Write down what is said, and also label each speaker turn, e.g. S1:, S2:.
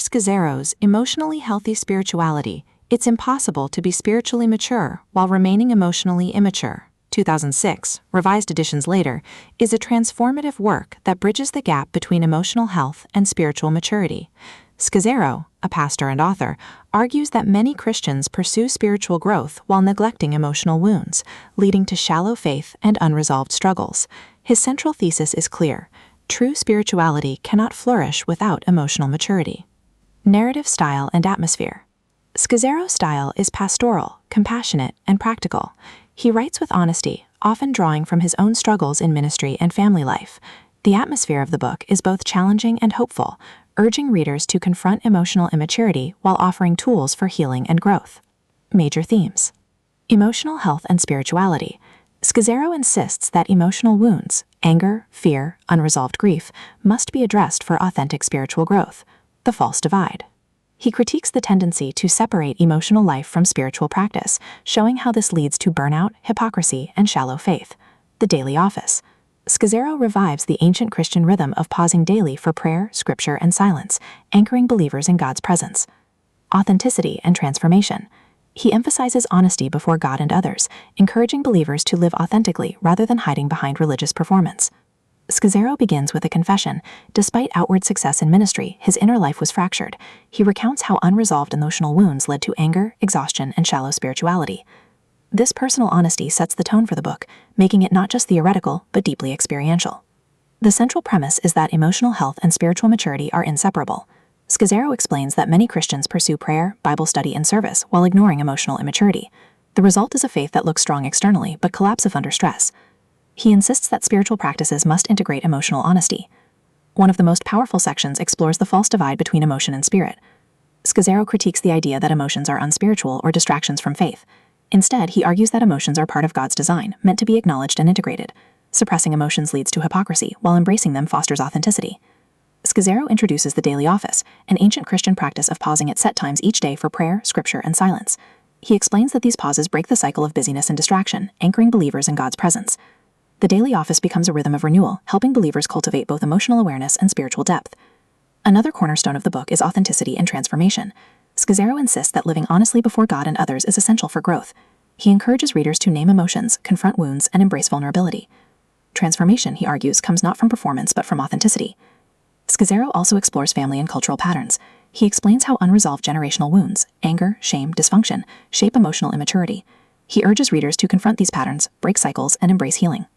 S1: Scazzero's Emotionally Healthy Spirituality, It's Impossible to be Spiritually Mature While Remaining Emotionally Immature, 2006, revised editions later, is a transformative work that bridges the gap between emotional health and spiritual maturity. Scazzero, a pastor and author, argues that many Christians pursue spiritual growth while neglecting emotional wounds, leading to shallow faith and unresolved struggles. His central thesis is clear: true spirituality cannot flourish without emotional maturity. Narrative style and atmosphere. Scazzero's style is pastoral, compassionate, and practical. He writes with honesty, often drawing from his own struggles in ministry and family life. The atmosphere of the book is both challenging and hopeful, urging readers to confront emotional immaturity while offering tools for healing and growth. Major themes. Emotional health and spirituality. Scazzero insists that emotional wounds, anger, fear, unresolved grief, must be addressed for authentic spiritual growth. The false divide. He critiques the tendency to separate emotional life from spiritual practice, showing how this leads to burnout, hypocrisy, and shallow faith. The daily office. Scazzero revives the ancient Christian rhythm of pausing daily for prayer, scripture, and silence, anchoring believers in God's presence. Authenticity and transformation. He emphasizes honesty before God and others, encouraging believers to live authentically rather than hiding behind religious performance. Scazzero begins with a confession. Despite outward success in ministry, his inner life was fractured. He recounts how unresolved emotional wounds led to anger, exhaustion, and shallow spirituality. This personal honesty sets the tone for the book, making it not just theoretical, but deeply experiential. The central premise is that emotional health and spiritual maturity are inseparable. Scazzero explains that many Christians pursue prayer, Bible study, and service while ignoring emotional immaturity. The result is a faith that looks strong externally, but collapses under stress. He insists that spiritual practices must integrate emotional honesty. One of the most powerful sections explores the false divide between emotion and spirit. Scazzero critiques the idea that emotions are unspiritual or distractions from faith. Instead, he argues that emotions are part of God's design, meant to be acknowledged and integrated. Suppressing emotions leads to hypocrisy, while embracing them fosters authenticity. Scazzero introduces the daily office, an ancient Christian practice of pausing at set times each day for prayer, scripture, and silence. He explains that these pauses break the cycle of busyness and distraction, anchoring believers in God's presence. The daily office becomes a rhythm of renewal, helping believers cultivate both emotional awareness and spiritual depth. Another cornerstone of the book is authenticity and transformation. Scazzero insists that living honestly before God and others is essential for growth. He encourages readers to name emotions, confront wounds, and embrace vulnerability. Transformation, he argues, comes not from performance but from authenticity. Scazzero also explores family and cultural patterns. He explains how unresolved generational wounds, anger, shame, dysfunction, shape emotional immaturity. He urges readers to confront these patterns, break cycles, and embrace healing.